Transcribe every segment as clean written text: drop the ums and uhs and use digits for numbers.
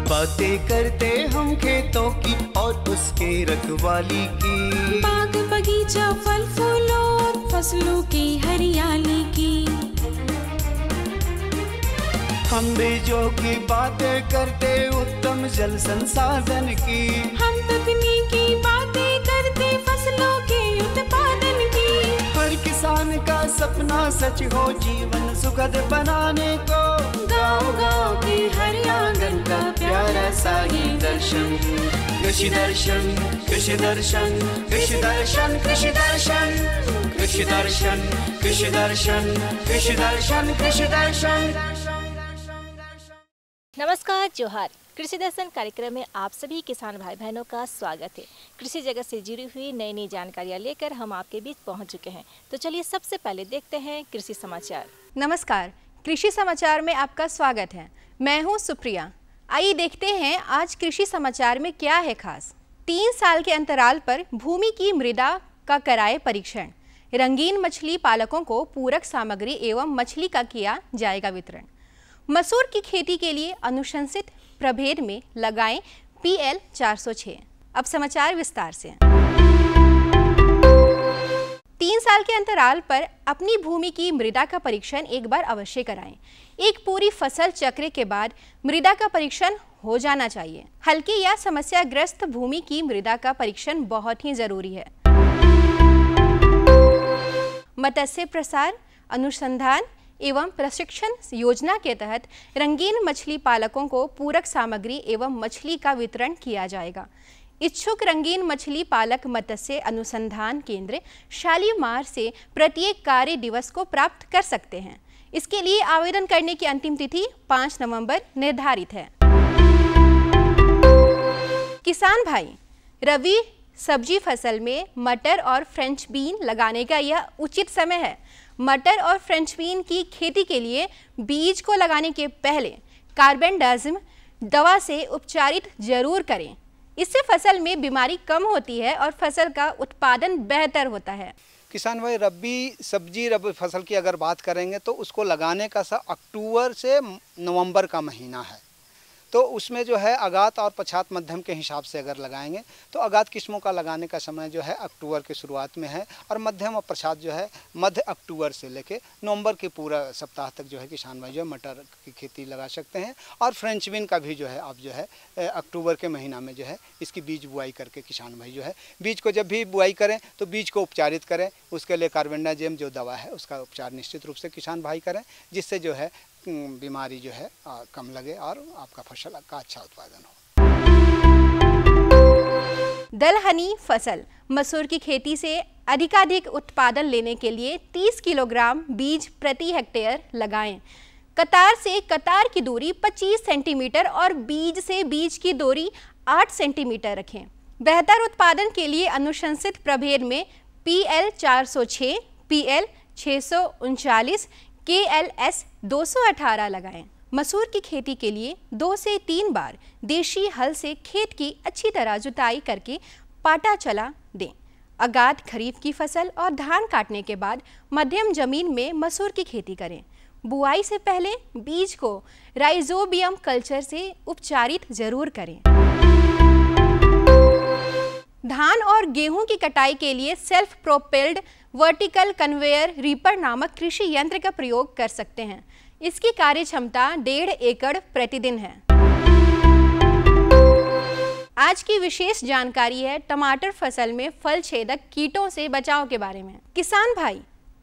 बातें करते हम खेतों की और उसके रखवाली की, बाग बगीचा फल फूलों और फसलों की हरियाली की। हम बीजों की बातें करते उत्तम जल संसाधन की, हम तकनीकी बातें करते फसलों के उत्पादन की। हर किसान का सपना सच हो जीवन सुखद बनाने को, गाँव-गाँव के हर आंगन का प्यारा सा ये दर्शन। कृषि दर्शन, कृषि दर्शन, कृषि दर्शन, कृषि दर्शन, कृषि दर्शन, कृषि दर्शन, कृषि दर्शन, कृषि दर्शन। नमस्कार, जोहार। कृषि दर्शन कार्यक्रम में आप सभी किसान भाई बहनों का स्वागत है। कृषि जगत से जुड़ी हुई नई नई जानकारियाँ लेकर हम आपके बीच पहुंच चुके हैं। तो चलिए सबसे पहले देखते हैं कृषि समाचार। नमस्कार, कृषि समाचार में आपका स्वागत है। मैं हूं सुप्रिया। आइए देखते हैं आज कृषि समाचार में क्या है खास। 3 साल के अंतराल पर भूमि की मृदा का कराए परीक्षण। रंगीन मछली पालकों को पूरक सामग्री एवं मछली का किया जाएगा वितरण। मसूर की खेती के लिए अनुशंसित प्रभेद में लगाएं PL 406। अब समाचार विस्तार से। 3 साल के अंतराल पर अपनी भूमि की मृदा का परीक्षण एक बार अवश्य कराएं। एक पूरी फसल चक्र के बाद मृदा का परीक्षण हो जाना चाहिए। हल्की या समस्याग्रस्त भूमि की मृदा का परीक्षण बहुत ही जरूरी है। मत्स्य प्रसार अनुसंधान एवं प्रशिक्षण योजना के तहत रंगीन मछली पालकों को पूरक सामग्री एवं मछली का वितरण किया जाएगा। इच्छुक रंगीन मछली पालक मत्स्य अनुसंधान केंद्र शालीमार से प्रत्येक कार्य दिवस को प्राप्त कर सकते हैं। इसके लिए आवेदन करने की अंतिम तिथि 5 नवंबर निर्धारित है। किसान भाई, रबी सब्जी फसल में मटर और फ्रेंच बीन लगाने का यह उचित समय है। मटर और फ्रेंच बीन की खेती के लिए बीज को लगाने के पहले कार्बेंडाजिम दवा से उपचारित जरूर करें। इससे फसल में बीमारी कम होती है और फसल का उत्पादन बेहतर होता है। किसान भाई, रबी फसल की अगर बात करेंगे तो उसको लगाने का अक्टूबर से नवंबर का महीना है। तो उसमें जो है आगात और पछात मध्यम के हिसाब से अगर लगाएंगे तो आगात किस्मों का लगाने का समय जो है अक्टूबर के शुरुआत में है और मध्यम और पछात जो है मध्य अक्टूबर से लेके नवंबर के पूरा सप्ताह तक जो है किसान भाई जो है मटर की खेती लगा सकते हैं। और फ्रेंच बीन का भी जो है आप जो है अक्टूबर के महीना में जो है इसकी बीज बुआई करके किसान भाई जो है बीज को जब भी बुआई करें तो बीज को उपचारित करें। उसके लिए कार्बेंडाजिम जो दवा है उसका उपचार निश्चित रूप से किसान भाई करें, जिससे जो है बीमारी जो है कम लगे और आपका फसल का अच्छा उत्पादन हो। दलहनी फसल मसूर की खेती से अधिकाधिक उत्पादन लेने के लिए 30 किलोग्राम बीज प्रति हेक्टेयर लगाएं। कतार से कतार की दूरी 25 सेंटीमीटर और बीज से बीज की दूरी 8 सेंटीमीटर रखें। बेहतर उत्पादन के लिए अनुशंसित प्रभेद में PL 406, PL 639, KLS 218 लगाएं। मसूर की खेती के लिए 2 से 3 बार देशी हल से खेत की अच्छी तरह जुताई करके पाटा चला दें। आगात खरीफ की फसल और धान काटने के बाद मध्यम जमीन में मसूर की खेती करें। बुआई से पहले बीज को राइजोबियम कल्चर से उपचारित जरूर करें। धान और गेहूं की कटाई के लिए self propelled vertical conveyor reaper नामक कृषि यंत्र का प्रयोग कर सकते हैं। इसकी कार्य क्षमता 1.5 एकड़ प्रतिदिन है। आज की विशेष जानकारी है टमाटर फसल में फल छेदक कीटों से बचाव के बारे में। किसान भाई,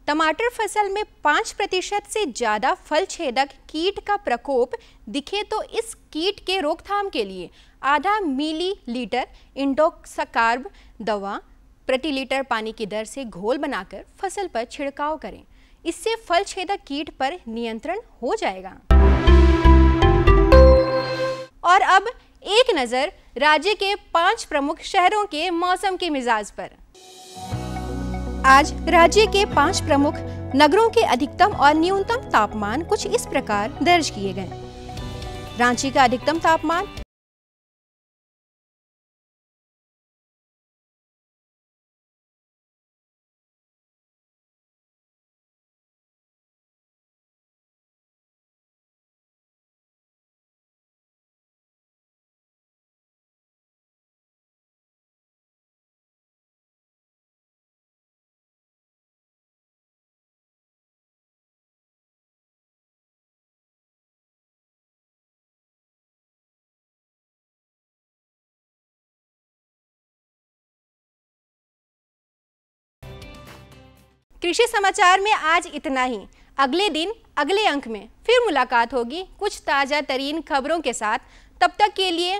टमाटर फसल में 5% से ज्यादा फल छेदक कीट का प्रकोप दिखे तो इस कीट के रोकथाम के लिए आधा मिलीलीटर इंडोक्साकार्ब दवा प्रति लीटर पानी की दर से घोल बनाकर फसल पर छिड़काव करें। इससे फल छेदक कीट पर नियंत्रण हो जाएगा। और अब एक नजर राज्य के 5 प्रमुख शहरों के मौसम के मिजाज पर। आज राज्य के 5 प्रमुख नगरों के अधिकतम और न्यूनतम तापमान कुछ इस प्रकार दर्ज किए गए। रांची का अधिकतम तापमान कृषि समाचार में आज इतना ही। अगले दिन अगले अंक में फिर मुलाकात होगी कुछ ताज़ा तरीन खबरों के साथ। तब तक के लिए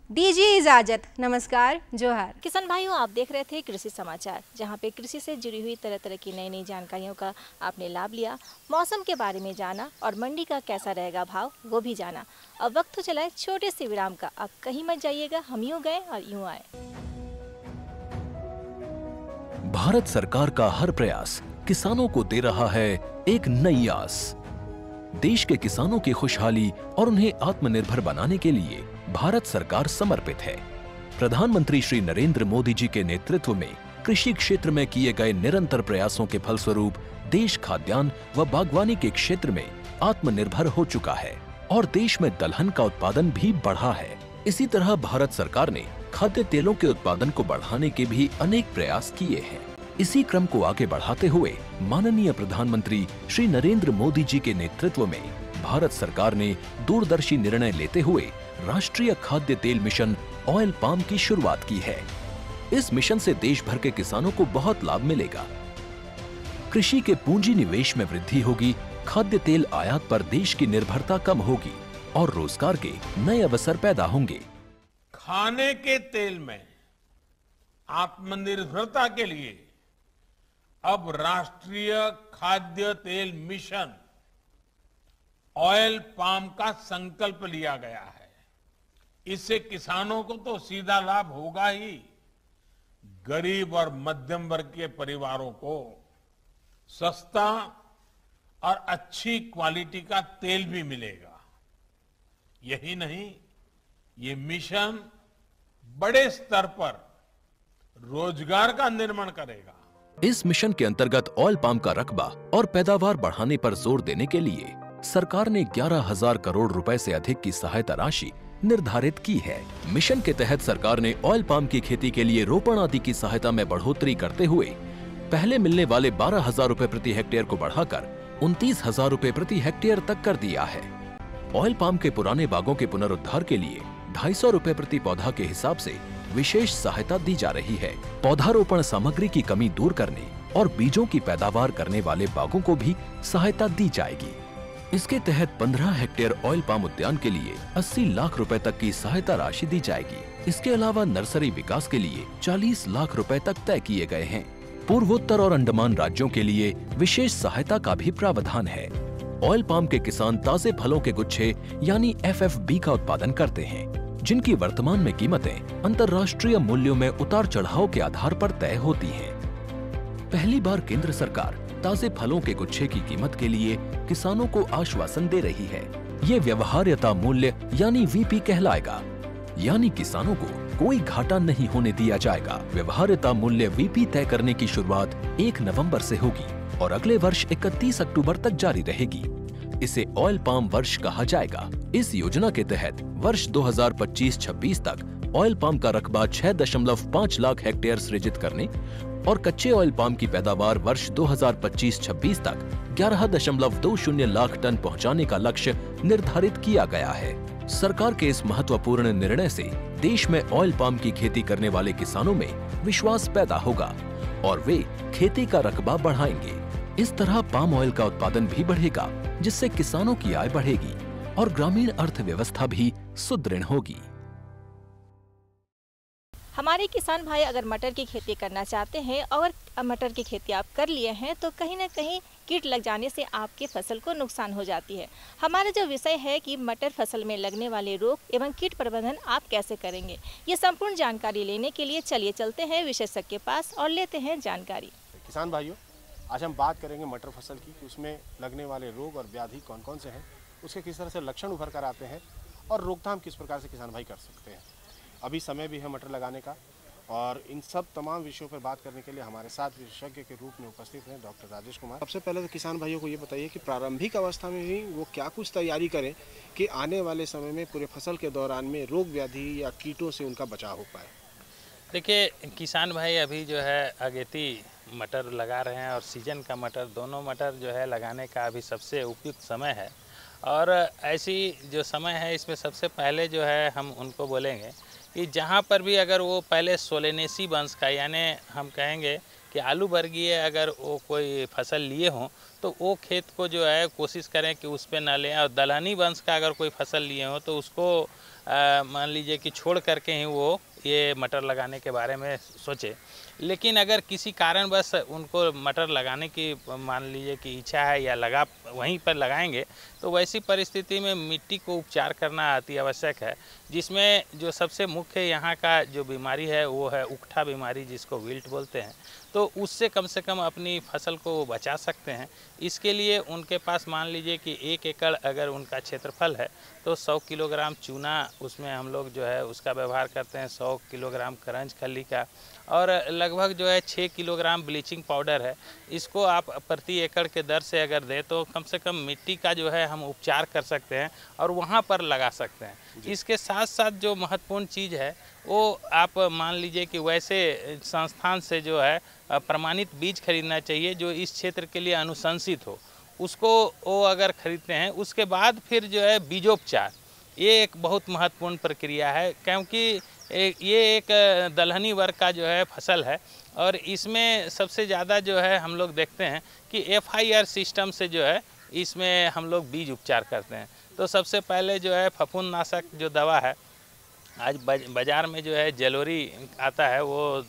दीजिए इजाजत। नमस्कार, जोहार। किसान भाइयों, आप देख रहे थे कृषि समाचार, जहां पे कृषि से जुड़ी हुई तरह तरह की नई नई जानकारियों का आपने लाभ लिया, मौसम के बारे में जाना और मंडी का कैसा रहेगा भाव वो भी जाना। अब वक्त तो चला है छोटे से विराम का। अब कहीं मत जाइएगा, हम यूं गए और यूं आए। भारत सरकार का हर प्रयास किसानों को दे रहा है एक नई आस। देश के किसानों की खुशहाली और उन्हें आत्मनिर्भर बनाने के लिए भारत सरकार समर्पित है। प्रधानमंत्री श्री नरेंद्र मोदी जी के नेतृत्व में कृषि क्षेत्र में किए गए निरंतर प्रयासों के फलस्वरूप देश खाद्यान्न व बागवानी के क्षेत्र में आत्मनिर्भर हो चुका है और देश में दलहन का उत्पादन भी बढ़ा है। इसी तरह भारत सरकार ने खाद्य तेलों के उत्पादन को बढ़ाने के भी अनेक प्रयास किए हैं। इसी क्रम को आगे बढ़ाते हुए माननीय प्रधानमंत्री श्री नरेंद्र मोदी जी के नेतृत्व में भारत सरकार ने दूरदर्शी निर्णय लेते हुए राष्ट्रीय खाद्य तेल मिशन ऑयल पाम की शुरुआत की है। इस मिशन से देश भर के किसानों को बहुत लाभ मिलेगा। कृषि के पूंजी निवेश में वृद्धि होगी, खाद्य तेल आयात पर देश की निर्भरता कम होगी और रोजगार के नए अवसर पैदा होंगे। खाने के तेल में आत्मनिर्भरता के लिए अब राष्ट्रीय खाद्य तेल मिशन ऑयल पाम का संकल्प लिया गया है। इससे किसानों को तो सीधा लाभ होगा ही, गरीब और मध्यम वर्ग के परिवारों को सस्ता और अच्छी क्वालिटी का तेल भी मिलेगा। यही नहीं, ये मिशन बड़े स्तर पर रोजगार का निर्माण करेगा। इस मिशन के अंतर्गत ऑयल पाम का रकबा और पैदावार बढ़ाने पर जोर देने के लिए सरकार ने 11,000 करोड़ रुपए से अधिक की सहायता राशि निर्धारित की है। मिशन के तहत सरकार ने ऑयल पाम की खेती के लिए रोपण आदि की सहायता में बढ़ोतरी करते हुए पहले मिलने वाले 12,000 रुपए प्रति हेक्टेयर को बढ़ाकर 29,000 रुपए प्रति हेक्टेयर तक कर दिया है। ऑयल पाम के पुराने बागों के पुनरुद्धार के लिए 250 रुपए प्रति पौधा के हिसाब से विशेष सहायता दी जा रही है। पौधारोपण सामग्री की कमी दूर करने और बीजों की पैदावार करने वाले बागों को भी सहायता दी जाएगी। इसके तहत 15 हेक्टेयर ऑयल पाम उद्यान के लिए 80 लाख रुपए तक की सहायता राशि दी जाएगी। इसके अलावा नर्सरी विकास के लिए 40 लाख रुपए तक तय किए गए हैं। पूर्वोत्तर और अंडमान राज्यों के लिए विशेष सहायता का भी प्रावधान है। ऑयल पाम के किसान ताजे फलों के गुच्छे यानी FFB का उत्पादन करते हैं, जिनकी वर्तमान में कीमतें अंतर्राष्ट्रीय मूल्यों में उतार चढ़ाव के आधार पर तय होती हैं। पहली बार केंद्र सरकार ताजे फलों के गुच्छे की कीमत के लिए किसानों को आश्वासन दे रही है। ये व्यवहार्यता मूल्य यानी VP कहलाएगा, यानी किसानों को कोई घाटा नहीं होने दिया जाएगा। व्यवहार्यता मूल्य VP तय करने की शुरुआत 1 नवंबर से होगी और अगले वर्ष 31 अक्टूबर तक जारी रहेगी। इसे ऑयल पाम वर्ष कहा जाएगा। इस योजना के तहत वर्ष 2025-26 तक ऑयल पाम का रकबा 6.5 लाख हेक्टेयर सृजित करने और कच्चे ऑयल पाम की पैदावार वर्ष 2025-26 तक 11.20 लाख टन पहुंचाने का लक्ष्य निर्धारित किया गया है। सरकार के इस महत्वपूर्ण निर्णय से देश में ऑयल पाम की खेती करने वाले किसानों में विश्वास पैदा होगा और वे खेती का रकबा बढ़ाएंगे। इस तरह पाम ऑयल का उत्पादन भी बढ़ेगा, जिससे किसानों की आय बढ़ेगी और ग्रामीण अर्थव्यवस्था भी सुदृढ़ होगी। हमारे किसान भाई अगर मटर की खेती करना चाहते हैं और मटर की खेती आप कर लिए हैं तो कहीं ना कहीं कीट लग जाने से आपके फसल को नुकसान हो जाती है। हमारा जो विषय है कि मटर फसल में लगने वाले रोग एवं कीट प्रबंधन आप कैसे करेंगे, ये संपूर्ण जानकारी लेने के लिए चलिए चलते हैं विशेषज्ञ के पास और लेते हैं जानकारी। किसान भाइयों, आज हम बात करेंगे मटर फसल की कि उसमें लगने वाले रोग और व्याधि कौन कौन से हैं, उसके किस तरह से लक्षण उभर कर आते हैं और रोकथाम किस प्रकार से किसान भाई कर सकते हैं। अभी समय भी है मटर लगाने का और इन सब तमाम विषयों पर बात करने के लिए हमारे साथ विशेषज्ञ के रूप में उपस्थित हैं डॉक्टर राजेश कुमार। सबसे पहले तो किसान भाइयों को ये बताइए कि प्रारंभिक अवस्था में भी वो क्या कुछ तैयारी करें कि आने वाले समय में पूरे फसल के दौरान में रोग व्याधि या कीटों से उनका बचाव हो पाए। देखिए, किसान भाई अभी जो है अगेती मटर लगा रहे हैं और सीजन का मटर, दोनों मटर जो है लगाने का अभी सबसे उपयुक्त समय है। और ऐसी जो समय है इसमें सबसे पहले जो है हम उनको बोलेंगे कि जहाँ पर भी अगर वो पहले सोलेनेसी वंश का, यानी हम कहेंगे कि आलू वर्गीय अगर वो कोई फसल लिए हों तो वो खेत को जो है कोशिश करें कि उस पर ना लें, और दलहनी वंश का अगर कोई फसल लिए हों तो उसको मान लीजिए कि छोड़ करके ही वो ये मटर लगाने के बारे में सोचे। लेकिन अगर किसी कारणवश उनको मटर लगाने की मान लीजिए कि इच्छा है या लगा वहीं पर लगाएंगे, तो वैसी परिस्थिति में मिट्टी को उपचार करना अति आवश्यक है, जिसमें जो सबसे मुख्य यहाँ का जो बीमारी है वो है उकठा बीमारी, जिसको विल्ट बोलते हैं। तो उससे कम से कम अपनी फसल को वो बचा सकते हैं। इसके लिए उनके पास मान लीजिए कि 1 एकड़ अगर उनका क्षेत्रफल है तो 100 किलोग्राम चूना उसमें हम लोग जो है उसका व्यवहार करते हैं, 100 किलोग्राम करंज खली का, और लगभग जो है 6 किलोग्राम ब्लीचिंग पाउडर है। इसको आप प्रति एकड़ के दर से अगर दें तो कम से कम मिट्टी का जो है हम उपचार कर सकते हैं और वहाँ पर लगा सकते हैं। इसके साथ साथ जो महत्वपूर्ण चीज़ है वो आप मान लीजिए कि वैसे संस्थान से जो है प्रमाणित बीज खरीदना चाहिए जो इस क्षेत्र के लिए अनुशंसित हो, उसको वो अगर खरीदते हैं उसके बाद फिर जो है बीजोपचार, ये एक बहुत महत्वपूर्ण प्रक्रिया है, क्योंकि ये एक दलहनी वर्ग का जो है फसल है और इसमें सबसे ज़्यादा जो है हम लोग देखते हैं कि FIR सिस्टम से जो है इसमें हम लोग बीज उपचार करते हैं। तो सबसे पहले जो है फफूंदनाशक जो दवा है, आज बाज़ार में जो है जलोरी आता है, वो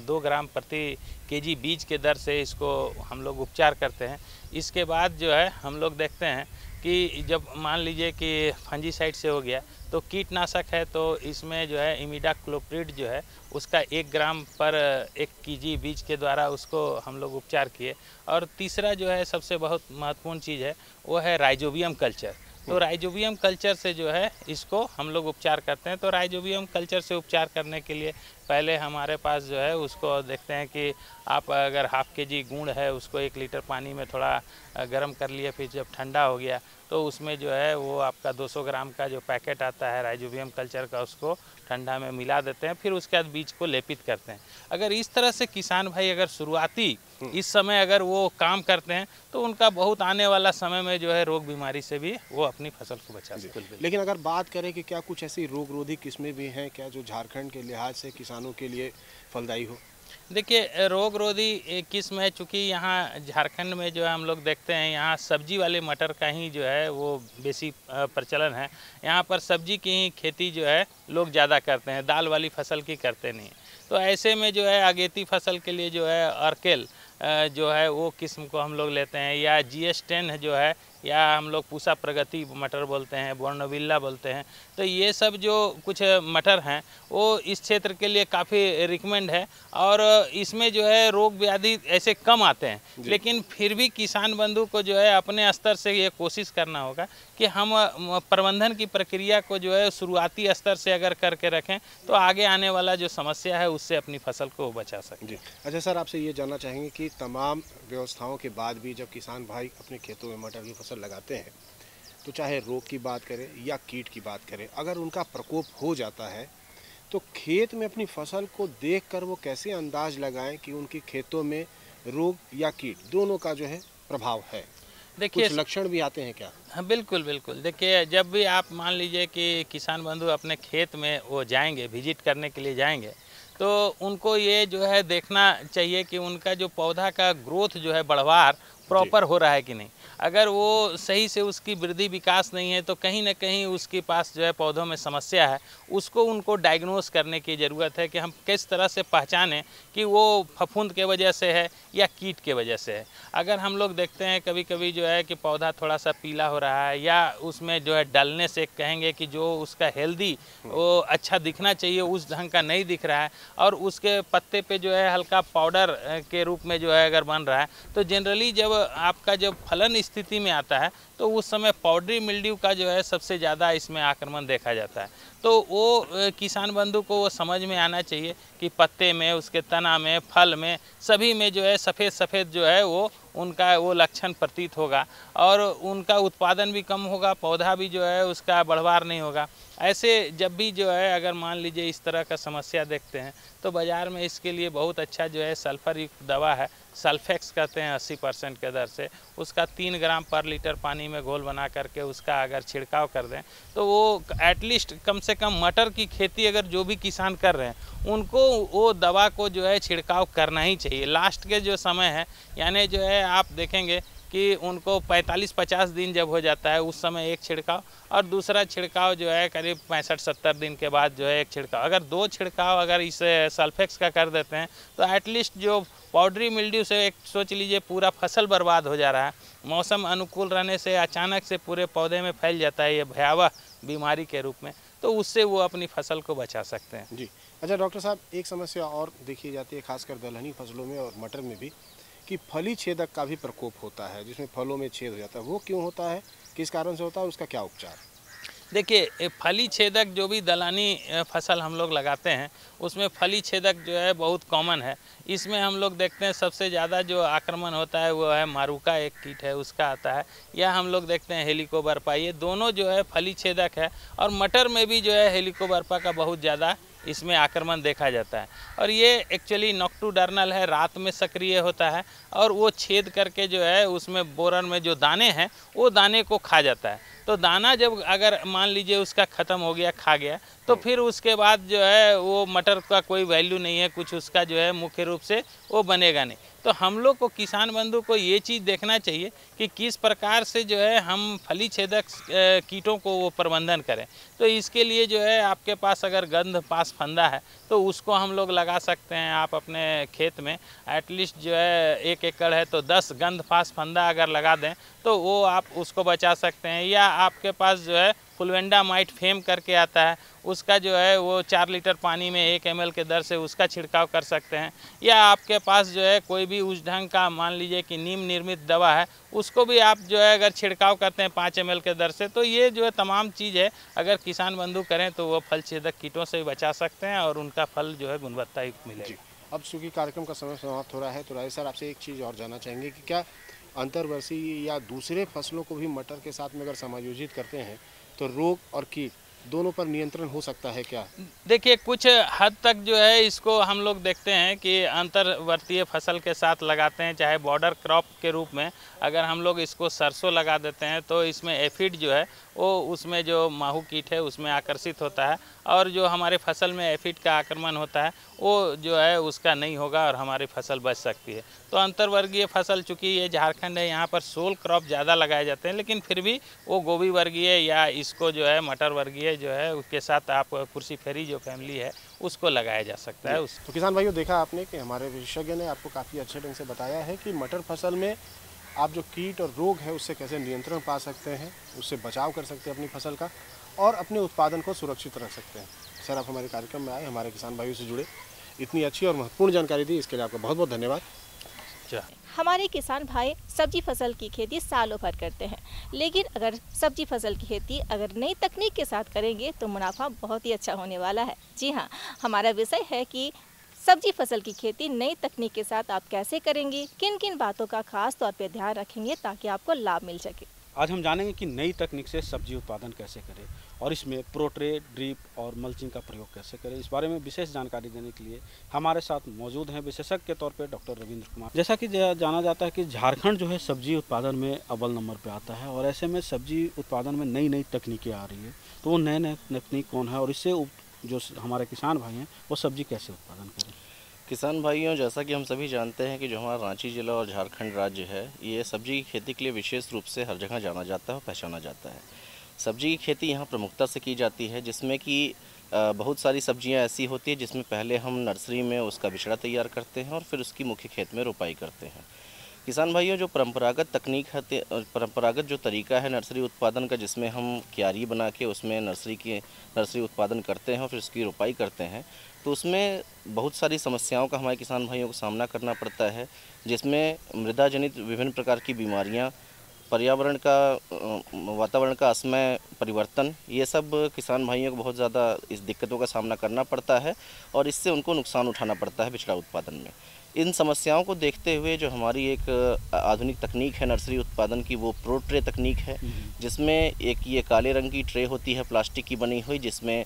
2 ग्राम प्रति केजी बीज के दर से इसको हम लोग उपचार करते हैं। इसके बाद जो है हम लोग देखते हैं कि जब मान लीजिए कि फंजीसाइड से हो गया तो कीटनाशक है, तो इसमें जो है इमिडाक्लोप्रिड जो है उसका 1 ग्राम पर 1 केजी बीज के द्वारा उसको हम लोग उपचार किए। और तीसरा जो है सबसे बहुत महत्वपूर्ण चीज़ है वो है राइजोबियम कल्चर। तो राइजोबियम कल्चर से जो है इसको हम लोग उपचार करते हैं। तो राइजोबियम कल्चर से उपचार करने के लिए पहले हमारे पास जो है उसको देखते हैं कि आप अगर ½ केजी गुड़ है उसको 1 लीटर पानी में थोड़ा गर्म कर लिए, फिर जब ठंडा हो गया तो उसमें जो है वो आपका 200 ग्राम का जो पैकेट आता है राइजोबियम कल्चर का उसको ठंडा में मिला देते हैं, फिर उसके बाद बीज को लेपित करते हैं। अगर इस तरह से किसान भाई अगर शुरुआती इस समय अगर वो काम करते हैं तो उनका बहुत आने वाला समय में जो है रोग बीमारी से भी वो अपनी फसल को बचा सकते हैं। लेकिन अगर बात करें कि क्या कुछ ऐसी रोग रोधी किस्में भी हैं क्या जो झारखंड के लिहाज से किसानों के लिए फलदायी हो? देखिए, रोग रोधी किस्म है, चूँकि यहाँ झारखंड में जो है हम लोग देखते हैं यहाँ सब्जी वाले मटर का ही जो है वो बेसी प्रचलन है। यहाँ पर सब्जी की ही खेती जो है लोग ज़्यादा करते हैं, दाल वाली फसल की करते नहीं। तो ऐसे में जो है अगेती फसल के लिए जो है अर्केल जो है वो किस्म को हम लोग लेते हैं, या GS10 जो है, या हम लोग पूसा प्रगति मटर बोलते हैं, बोर्नविल्ला बोलते हैं। तो ये सब जो कुछ मटर हैं वो इस क्षेत्र के लिए काफ़ी रिकमेंड है और इसमें जो है रोग व्याधि ऐसे कम आते हैं। लेकिन फिर भी किसान बंधु को जो है अपने स्तर से ये कोशिश करना होगा कि हम प्रबंधन की प्रक्रिया को जो है शुरुआती स्तर से अगर करके रखें तो आगे आने वाला जो समस्या है उससे अपनी फसल को बचा सकें। अच्छा सर, आपसे ये जानना चाहेंगे कि तमाम व्यवस्थाओं के बाद भी जब किसान भाई अपने खेतों में मटर की फसल लगाते हैं तो चाहे रोग की बात करें या कीट की बात करें, अगर उनका प्रकोप हो जाता है तो खेत में अपनी फसल को देखकर वो कैसे अंदाज लगाएं कि उनके खेतों में रोग या कीट दोनों का जो है प्रभाव है? देखिए, कुछ लक्षण भी आते हैं क्या? हाँ, बिल्कुल बिल्कुल। देखिए, जब भी आप मान लीजिए कि किसान बंधु अपने खेत में वो जाएंगे, विजिट करने के लिए जाएंगे, तो उनको ये जो है देखना चाहिए कि उनका जो पौधा का ग्रोथ जो है बढ़वार प्रॉपर हो रहा है कि नहीं। अगर वो सही से उसकी वृद्धि विकास नहीं है तो कहीं ना कहीं उसके पास जो है पौधों में समस्या है, उसको उनको डायग्नोस करने की ज़रूरत है कि हम किस तरह से पहचानें कि वो फफूंद के वजह से है या कीट के वजह से है। अगर हम लोग देखते हैं कभी कभी जो है कि पौधा थोड़ा सा पीला हो रहा है या उसमें जो है डलने से कहेंगे कि जो उसका हेल्दी वो अच्छा दिखना चाहिए उस ढंग का नहीं दिख रहा है और उसके पत्ते पे जो है हल्का पाउडर के रूप में जो है अगर बन रहा है, तो जनरली जब आपका जब फलन स्थिति में आता है तो उस समय पाउडरी मिल्ड्यू का जो है सबसे ज़्यादा इसमें आक्रमण देखा जाता है। तो वो किसान बंधु को वो समझ में आना चाहिए कि पत्ते में, उसके तना में, फल में, सभी में जो है सफ़ेद सफ़ेद जो है वो उनका वो लक्षण प्रतीत होगा और उनका उत्पादन भी कम होगा, पौधा भी जो है उसका बढ़वार नहीं होगा। ऐसे जब भी जो है अगर मान लीजिए इस तरह का समस्या देखते हैं तो बाज़ार में इसके लिए बहुत अच्छा जो है सल्फर युक्त दवा है, सल्फेक्स कहते हैं 80% के दर से, उसका 3 ग्राम पर लीटर पानी में घोल बना करके उसका अगर छिड़काव कर दें तो वो एटलीस्ट कम से से कम मटर की खेती अगर जो भी किसान कर रहे हैं उनको वो दवा को जो है छिड़काव करना ही चाहिए। लास्ट के जो समय है यानी जो है आप देखेंगे कि उनको 45-50 दिन जब हो जाता है उस समय एक छिड़काव और दूसरा छिड़काव जो है करीब 65-70 दिन के बाद जो है एक छिड़काव। अगर 2 छिड़काव अगर इस सल्फेक्स का कर देते हैं तो एटलीस्ट जो पाउडरी मिल्ड्यू से एक सोच लीजिए पूरा फसल बर्बाद हो जा रहा है। मौसम अनुकूल रहने से अचानक से पूरे पौधे में फैल जाता है ये भयावह बीमारी के रूप में, तो उससे वो अपनी फसल को बचा सकते हैं। जी अच्छा डॉक्टर साहब, एक समस्या और देखी जाती है खासकर दलहनी फसलों में और मटर में भी कि फली छेदक का भी प्रकोप होता है जिसमें फलों में छेद हो जाता है। वो क्यों होता है, किस कारण से होता है, उसका क्या उपचार? देखिए फली छेदक जो भी दलहनी फसल हम लोग लगाते हैं उसमें फली छेदक जो है बहुत कॉमन है। इसमें हम लोग देखते हैं सबसे ज़्यादा जो आक्रमण होता है वो है मारूका एक कीट है उसका आता है, या हम लोग देखते हैं हेलिकोबर्पा। ये दोनों जो है फली छेदक है और मटर में भी जो है हेलिकोबर्पा का बहुत ज़्यादा इसमें आक्रमण देखा जाता है। और ये एक्चुअली नॉक्टुडर्नल है, रात में सक्रिय होता है और वो छेद करके जो है उसमें बोरन में जो दाने हैं वो दाने को खा जाता है। तो दाना जब अगर मान लीजिए उसका ख़त्म हो गया, खा गया, तो फिर उसके बाद जो है वो मटर का कोई वैल्यू नहीं है, कुछ उसका जो है मुख्य रूप से वो बनेगा नहीं। तो हम लोग को किसान बंधु को ये चीज़ देखना चाहिए कि किस प्रकार से जो है हम फली छेदक कीटों को वो प्रबंधन करें। तो इसके लिए जो है आपके पास अगर गंध पास फंदा है तो उसको हम लोग लगा सकते हैं आप अपने खेत में। एटलीस्ट जो है 1 एकड़ है तो 10 गंध पास फंदा अगर लगा दें तो वो आप उसको बचा सकते हैं। या आपके पास जो है फुलवेंडामाइट फेम करके आता है, उसका जो है वो 4 लीटर पानी में 1 ml के दर से उसका छिड़काव कर सकते हैं। या आपके पास जो है कोई भी उस ढंग का मान लीजिए कि नीम निर्मित दवा है, उसको भी आप जो है अगर छिड़काव करते हैं 5 ml के दर से, तो ये जो है तमाम चीज़ है अगर किसान बंधु करें तो वो फल छेदक कीटों से भी बचा सकते हैं और उनका फल जो है गुणवत्तायुक्त मिलेगा। अब चूँकि कार्यक्रम का समय समाप्त हो रहा है तो राय सर आपसे एक चीज़ और जानना चाहेंगे कि क्या अंतर्वर्षीय या दूसरे फसलों को भी मटर के साथ में अगर समायोजित करते हैं तो रोग और कीट दोनों पर नियंत्रण हो सकता है क्या? देखिए कुछ हद तक जो है इसको हम लोग देखते हैं कि अंतर्वर्तीय फसल के साथ लगाते हैं, चाहे बॉर्डर क्रॉप के रूप में अगर हम लोग इसको सरसों लगा देते हैं तो इसमें एफिड जो है वो उसमें जो माहू कीट है उसमें आकर्षित होता है और जो हमारे फसल में एफिड का आक्रमण होता है वो जो है उसका नहीं होगा और हमारी फसल बच सकती है। तो अंतर्वर्गीय फसल चूँकि ये झारखंड है यहाँ पर सोल क्रॉप ज़्यादा लगाए जाते हैं, लेकिन फिर भी वो गोभी वर्गीय या इसको जो है मटर वर्गीय जो है उसके साथ आप क्रूसीफेरी जो फैमिली है उसको लगाया जा सकता है। तो किसान भाइयों देखा आपने कि हमारे विशेषज्ञ ने आपको काफ़ी अच्छे ढंग से बताया है कि मटर फसल में आप जो कीट और रोग है उससे कैसे नियंत्रण पा सकते हैं, उससे बचाव कर सकते हैं अपनी फसल का और अपने उत्पादन को सुरक्षित रख सकते हैं। सर आप हमारे कार्यक्रम में आए, हमारे किसान भाइयों से जुड़े, इतनी अच्छी और महत्वपूर्ण जानकारी दी, इसके लिए आपका बहुत बहुत धन्यवाद। हमारे किसान भाई सब्जी फसल की खेती सालों भर करते हैं, लेकिन अगर सब्जी फसल की खेती अगर नई तकनीक के साथ करेंगे तो मुनाफा बहुत ही अच्छा होने वाला है। जी हाँ, हमारा विषय है कि सब्जी फसल की खेती नई तकनीक के साथ आप कैसे करेंगे, किन किन बातों का खास तौर पे ध्यान रखेंगे ताकि आपको लाभ मिल सके। आज हम जानेंगे कि नई तकनीक से सब्जी उत्पादन कैसे करें और इसमें प्रोट्रे, ड्रिप और मल्चिंग का प्रयोग कैसे करें। इस बारे में विशेष जानकारी देने के लिए हमारे साथ मौजूद हैं विशेषज्ञ के तौर पे डॉक्टर रविंद्र कुमार। जैसा कि जाना जाता है कि झारखंड जो है सब्जी उत्पादन में अव्वल नंबर पे आता है और ऐसे में सब्जी उत्पादन में नई नई तकनीकें आ रही है, तो वो नए नए तकनीक कौन है और इससे जो हमारे किसान भाई हैं वो सब्जी कैसे उत्पादन करें। किसान भाइयों, जैसा कि हम सभी जानते हैं कि जो हमारा रांची जिला और झारखंड राज्य है ये सब्जी की खेती के लिए विशेष रूप से हर जगह जाना जाता है और पहचाना जाता है। सब्जी की खेती यहाँ प्रमुखता से की जाती है, जिसमें कि बहुत सारी सब्जियाँ ऐसी होती है जिसमें पहले हम नर्सरी में उसका बिचड़ा तैयार करते हैं और फिर उसकी मुख्य खेत में रोपाई करते हैं। किसान भाइयों, जो परंपरागत तकनीक है, परंपरागत जो तरीका है नर्सरी उत्पादन का, जिसमें हम क्यारी बना के उसमें नर्सरी उत्पादन करते हैं और फिर उसकी रोपाई करते हैं, तो उसमें बहुत सारी समस्याओं का हमारे किसान भाइयों को सामना करना पड़ता है, जिसमें मृदा जनित विभिन्न प्रकार की बीमारियां, वातावरण का असमय परिवर्तन, ये सब किसान भाइयों को बहुत ज़्यादा इस दिक्कतों का सामना करना पड़ता है और इससे उनको नुकसान उठाना पड़ता है बिचड़ा उत्पादन में। इन समस्याओं को देखते हुए जो हमारी एक आधुनिक तकनीक है नर्सरी उत्पादन की, वो प्रो ट्रे तकनीक है, जिसमें एक ये काले रंग की ट्रे होती है प्लास्टिक की बनी हुई, जिसमें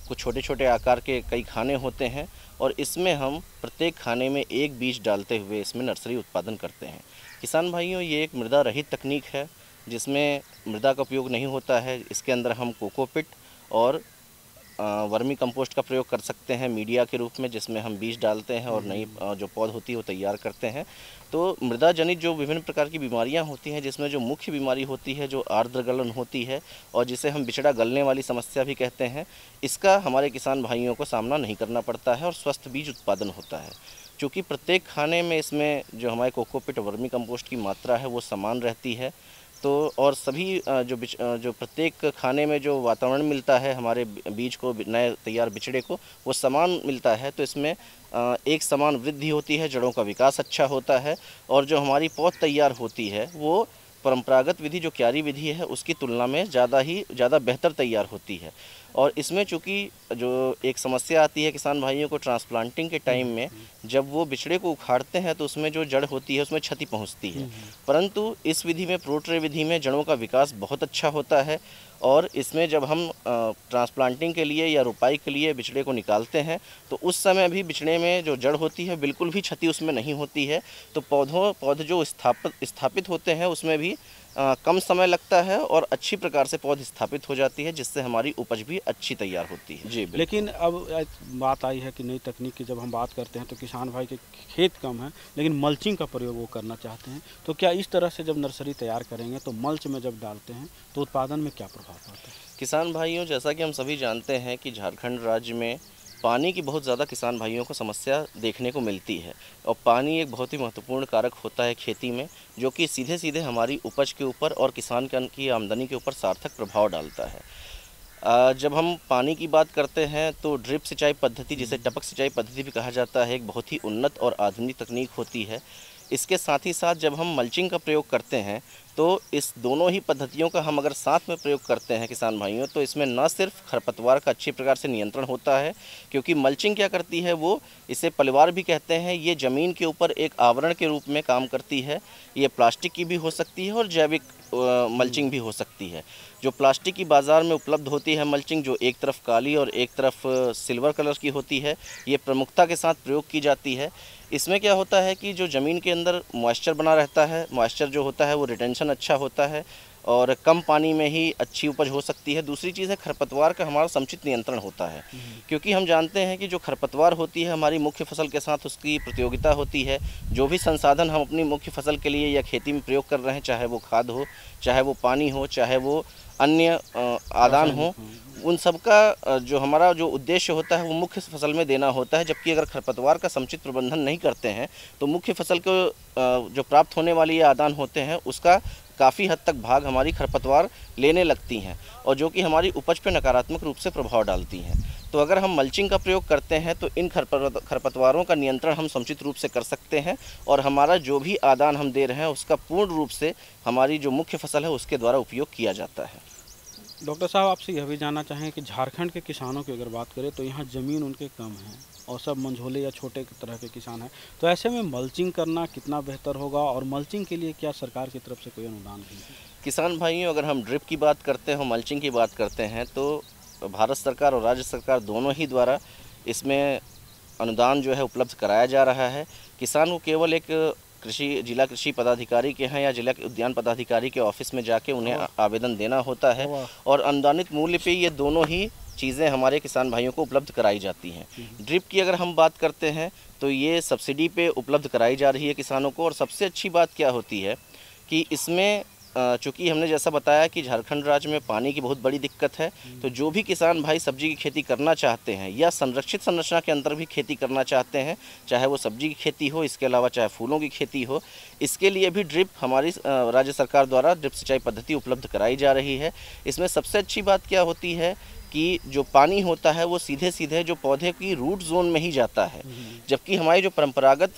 कुछ छोटे छोटे आकार के कई खाने होते हैं और इसमें हम प्रत्येक खाने में एक बीज डालते हुए इसमें नर्सरी उत्पादन करते हैं। किसान भाइयों, ये एक मृदा रहित तकनीक है जिसमें मृदा का उपयोग नहीं होता है। इसके अंदर हम कोकोपिट और वर्मी कंपोस्ट का प्रयोग कर सकते हैं मीडिया के रूप में, जिसमें हम बीज डालते हैं और नई जो पौध होती है वो तैयार करते हैं। तो मृदा जनित जो विभिन्न प्रकार की बीमारियां होती हैं, जिसमें जो मुख्य बीमारी होती है जो आर्द्र गलन होती है और जिसे हम बिचड़ा गलने वाली समस्या भी कहते हैं, इसका हमारे किसान भाइयों को सामना नहीं करना पड़ता है और स्वस्थ बीज उत्पादन होता है। क्योंकि प्रत्येक खाने में इसमें जो हमारे कोकोपीट वर्मी कंपोस्ट की मात्रा है वो समान रहती है। तो और सभी जो प्रत्येक खाने में जो वातावरण मिलता है हमारे बीज को, नए तैयार बिचड़े को, वो समान मिलता है। तो इसमें एक समान वृद्धि होती है, जड़ों का विकास अच्छा होता है और जो हमारी पौध तैयार होती है वो परंपरागत विधि जो क्यारी विधि है उसकी तुलना में ज़्यादा बेहतर तैयार होती है। और इसमें चूँकि जो एक समस्या आती है किसान भाइयों को ट्रांसप्लांटिंग के टाइम में, जब वो बिचड़े को उखाड़ते हैं तो उसमें जो जड़ होती है उसमें क्षति पहुंचती है, परंतु इस विधि में, प्रोट्रे विधि में, जड़ों का विकास बहुत अच्छा होता है। और इसमें जब हम ट्रांसप्लांटिंग के लिए या रोपाई के लिए बिचड़े को निकालते हैं तो उस समय भी बिचड़े में जो जड़ होती है बिल्कुल भी क्षति उसमें नहीं होती है। तो पौध जो स्थापित होते हैं उसमें भी कम समय लगता है और अच्छी प्रकार से पौध स्थापित हो जाती है, जिससे हमारी उपज भी अच्छी तैयार होती है। जी, लेकिन अब बात आई है कि नई तकनीक की जब हम बात करते हैं तो किसान भाई के खेत कम है लेकिन मल्चिंग का प्रयोग वो करना चाहते हैं, तो क्या इस तरह से जब नर्सरी तैयार करेंगे तो मल्च में जब डालते हैं तो उत्पादन में क्या प्रभाव पड़ता है? किसान भाइयों, जैसा कि हम सभी जानते हैं कि झारखंड राज्य में पानी की बहुत ज़्यादा किसान भाइयों को समस्या देखने को मिलती है और पानी एक बहुत ही महत्वपूर्ण कारक होता है खेती में, जो कि सीधे सीधे हमारी उपज के ऊपर और किसान की आमदनी के ऊपर सार्थक प्रभाव डालता है। जब हम पानी की बात करते हैं तो ड्रिप सिंचाई पद्धति, जिसे टपक सिंचाई पद्धति भी कहा जाता है, एक बहुत ही उन्नत और आधुनिक तकनीक होती है। इसके साथ ही साथ जब हम मल्चिंग का प्रयोग करते हैं तो इस दोनों ही पद्धतियों का हम अगर साथ में प्रयोग करते हैं किसान भाइयों, तो इसमें न सिर्फ खरपतवार का अच्छी प्रकार से नियंत्रण होता है, क्योंकि मल्चिंग क्या करती है, वो इसे पलिवार भी कहते हैं, ये ज़मीन के ऊपर एक आवरण के रूप में काम करती है। ये प्लास्टिक की भी हो सकती है और जैविक मल्चिंग भी हो सकती है। जो प्लास्टिक की बाज़ार में उपलब्ध होती है मल्चिंग, जो एक तरफ काली और एक तरफ सिल्वर कलर की होती है, ये प्रमुखता के साथ प्रयोग की जाती है। इसमें क्या होता है कि जो ज़मीन के अंदर मॉइस्चर बना रहता है, मॉइस्चर जो होता है वो रिटेंशन अच्छा होता है और कम पानी में ही अच्छी उपज हो सकती है। दूसरी चीज़ है खरपतवार का हमारा समुचित नियंत्रण होता है, क्योंकि हम जानते हैं कि जो खरपतवार होती है हमारी मुख्य फसल के साथ उसकी प्रतियोगिता होती है। जो भी संसाधन हम अपनी मुख्य फसल के लिए या खेती में प्रयोग कर रहे हैं, चाहे वो खाद हो, चाहे वो पानी हो, चाहे वो अन्य आदान हो, उन सब का जो हमारा जो उद्देश्य होता है वो मुख्य फसल में देना होता है। जबकि अगर खरपतवार का समुचित प्रबंधन नहीं करते हैं तो मुख्य फसल को जो प्राप्त होने वाली ये आदान होते हैं उसका काफ़ी हद तक भाग हमारी खरपतवार लेने लगती हैं और जो कि हमारी उपज पर नकारात्मक रूप से प्रभाव डालती हैं। तो अगर हम मल्चिंग का प्रयोग करते हैं तो इन खरपतवारों का नियंत्रण हम समुचित रूप से कर सकते हैं और हमारा जो भी आदान हम दे रहे हैं उसका पूर्ण रूप से हमारी जो मुख्य फसल है उसके द्वारा उपयोग किया जाता है। डॉक्टर साहब, आपसे यह भी जानना चाहें कि झारखंड के किसानों की अगर बात करें तो यहाँ ज़मीन उनके कम है और सब मंझोले या छोटे तरह के किसान हैं, तो ऐसे में मल्चिंग करना कितना बेहतर होगा और मल्चिंग के लिए क्या सरकार की तरफ से कोई अनुदान भी है? किसान भाइयों, अगर हम ड्रिप की बात करते हैं, मल्चिंग की बात करते हैं, तो भारत सरकार और राज्य सरकार दोनों ही द्वारा इसमें अनुदान जो है उपलब्ध कराया जा रहा है। किसान को केवल एक जिला कृषि पदाधिकारी के हैं या जिला उद्यान पदाधिकारी के ऑफिस में जाके उन्हें आवेदन देना होता है और अनुदानित मूल्य पे ये दोनों ही चीज़ें हमारे किसान भाइयों को उपलब्ध कराई जाती हैं। ड्रिप की अगर हम बात करते हैं तो ये सब्सिडी पे उपलब्ध कराई जा रही है किसानों को। और सबसे अच्छी बात क्या होती है कि इसमें चूँकि हमने जैसा बताया कि झारखंड राज्य में पानी की बहुत बड़ी दिक्कत है, तो जो भी किसान भाई सब्जी की खेती करना चाहते हैं या संरक्षित संरचना के अंदर भी खेती करना चाहते हैं, चाहे वो सब्जी की खेती हो, इसके अलावा चाहे फूलों की खेती हो, इसके लिए भी ड्रिप हमारी राज्य सरकार द्वारा ड्रिप सिंचाई पद्धति उपलब्ध कराई जा रही है। इसमें सबसे अच्छी बात क्या होती है कि जो पानी होता है वो सीधे सीधे जो पौधे की रूट जोन में ही जाता है, जबकि हमारी जो परंपरागत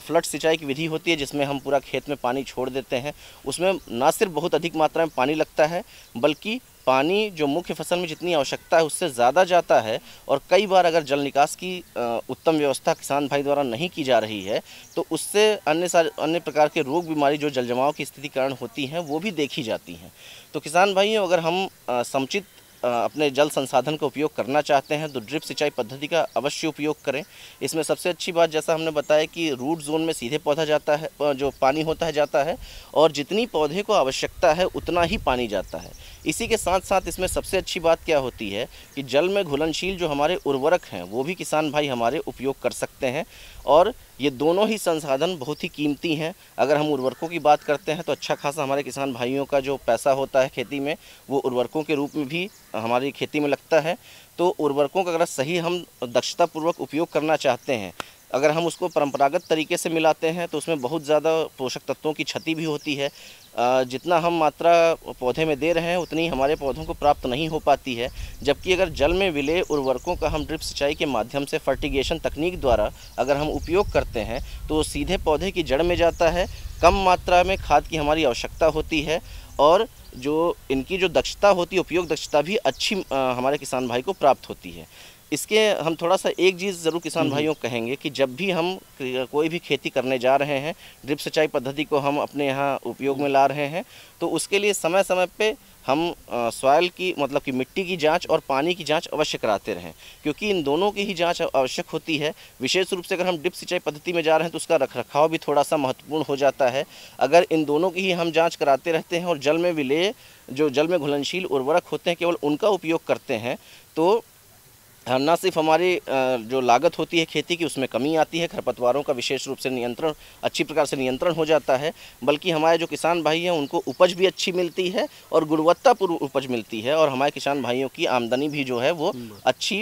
फ्लड सिंचाई की विधि होती है जिसमें हम पूरा खेत में पानी छोड़ देते हैं, उसमें ना सिर्फ बहुत अधिक मात्रा में पानी लगता है बल्कि पानी जो मुख्य फसल में जितनी आवश्यकता है उससे ज़्यादा जाता है। और कई बार अगर जल निकास की उत्तम व्यवस्था किसान भाई द्वारा नहीं की जा रही है तो उससे अन्य प्रकार के रोग बीमारी जो जल जमाव की स्थिति कारण होती हैं वो भी देखी जाती हैं। तो किसान भाइयों, अगर हम समुचित अपने जल संसाधन का उपयोग करना चाहते हैं तो ड्रिप सिंचाई पद्धति का अवश्य उपयोग करें। इसमें सबसे अच्छी बात, जैसा हमने बताया कि रूट जोन में सीधे पौधा जाता है, जो पानी होता है जाता है, और जितनी पौधे को आवश्यकता है उतना ही पानी जाता है। इसी के साथ साथ इसमें सबसे अच्छी बात क्या होती है कि जल में घुलनशील जो हमारे उर्वरक हैं वो भी किसान भाई हमारे उपयोग कर सकते हैं, और ये दोनों ही संसाधन बहुत ही कीमती हैं। अगर हम उर्वरकों की बात करते हैं तो अच्छा खासा हमारे किसान भाइयों का जो पैसा होता है खेती में वो उर्वरकों के रूप में भी हमारी खेती में लगता है। तो उर्वरकों का अगर सही हम दक्षतापूर्वक उपयोग करना चाहते हैं, अगर हम उसको परंपरागत तरीके से मिलाते हैं तो उसमें बहुत ज़्यादा पोषक तत्वों की क्षति भी होती है। जितना हम मात्रा पौधे में दे रहे हैं उतनी हमारे पौधों को प्राप्त नहीं हो पाती है। जबकि अगर जल में विलेय उर्वरकों का हम ड्रिप सिंचाई के माध्यम से फर्टिगेशन तकनीक द्वारा अगर हम उपयोग करते हैं तो सीधे पौधे की जड़ में जाता है, कम मात्रा में खाद की हमारी आवश्यकता होती है, और जो इनकी जो दक्षता होती है, उपयोग दक्षता भी अच्छी हमारे किसान भाई को प्राप्त होती है। इसके हम थोड़ा सा एक चीज़ ज़रूर किसान भाइयों कहेंगे कि जब भी हम कोई भी खेती करने जा रहे हैं, ड्रिप सिंचाई पद्धति को हम अपने यहाँ उपयोग में ला रहे हैं, तो उसके लिए समय समय पे हम सॉइल की मतलब कि मिट्टी की जांच और पानी की जांच अवश्य कराते रहें, क्योंकि इन दोनों की ही जांच आवश्यक होती है। विशेष रूप से अगर हम ड्रिप सिंचाई पद्धति में जा रहे हैं तो उसका रखरखाव भी थोड़ा सा महत्वपूर्ण हो जाता है। अगर इन दोनों की ही हम जांच कराते रहते हैं और जल में विलेय जो जल में घुलनशील उर्वरक होते हैं केवल उनका उपयोग करते हैं तो न सिर्फ हमारी जो लागत होती है खेती की उसमें कमी आती है, खरपतवारों का विशेष रूप से नियंत्रण अच्छी प्रकार से नियंत्रण हो जाता है, बल्कि हमारे जो किसान भाई हैं उनको उपज भी अच्छी मिलती है और गुणवत्तापूर्ण उपज मिलती है, और हमारे किसान भाइयों की आमदनी भी जो है वो अच्छी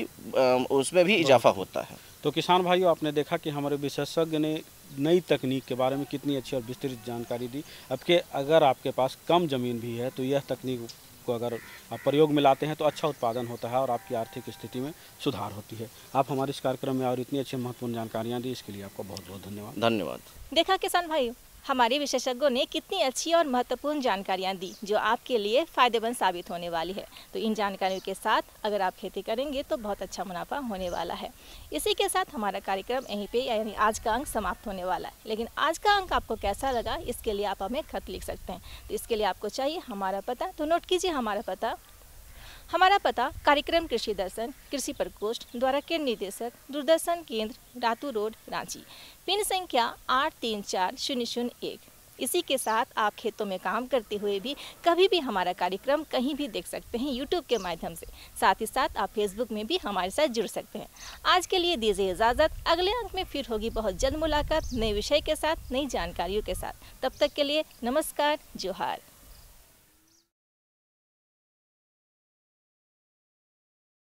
उसमें भी इजाफा होता है। तो किसान भाइयों, आपने देखा कि हमारे विशेषज्ञ ने नई तकनीक के बारे में कितनी अच्छी और विस्तृत जानकारी दी। अब के अगर आपके पास कम ज़मीन भी है तो यह तकनीक को अगर आप प्रयोग में लाते हैं तो अच्छा उत्पादन होता है और आपकी आर्थिक स्थिति में सुधार होती है। आप हमारे इस कार्यक्रम में और इतनी अच्छी महत्वपूर्ण जानकारियाँ दी, इसके लिए आपका बहुत बहुत धन्यवाद। धन्यवाद। देखा किसान भाइयों, हमारे विशेषज्ञों ने कितनी अच्छी और महत्वपूर्ण जानकारियां दी जो आपके लिए फ़ायदेमंद साबित होने वाली है। तो इन जानकारियों के साथ अगर आप खेती करेंगे तो बहुत अच्छा मुनाफा होने वाला है। इसी के साथ हमारा कार्यक्रम यहीं पे यानी आज का अंक समाप्त होने वाला है। लेकिन आज का अंक आपको कैसा लगा इसके लिए आप हमें खत लिख सकते हैं। तो इसके लिए आपको चाहिए हमारा पता, तो नोट कीजिए हमारा पता कार्यक्रम कृषि दर्शन, कृषि प्रकोष्ठ, द्वारा केंद्र निदेशक, दूरदर्शन केंद्र, रातू रोड, रांची, पिन संख्या 834001। इसी के साथ आप खेतों में काम करते हुए भी कभी भी हमारा कार्यक्रम कहीं भी देख सकते हैं यूट्यूब के माध्यम से। साथ ही साथ आप फेसबुक में भी हमारे साथ जुड़ सकते हैं। आज के लिए दीजिए इजाज़त। अगले अंक में फिर होगी बहुत जल्द मुलाकात नए विषय के साथ, नई जानकारियों के साथ। तब तक के लिए नमस्कार, जोहार।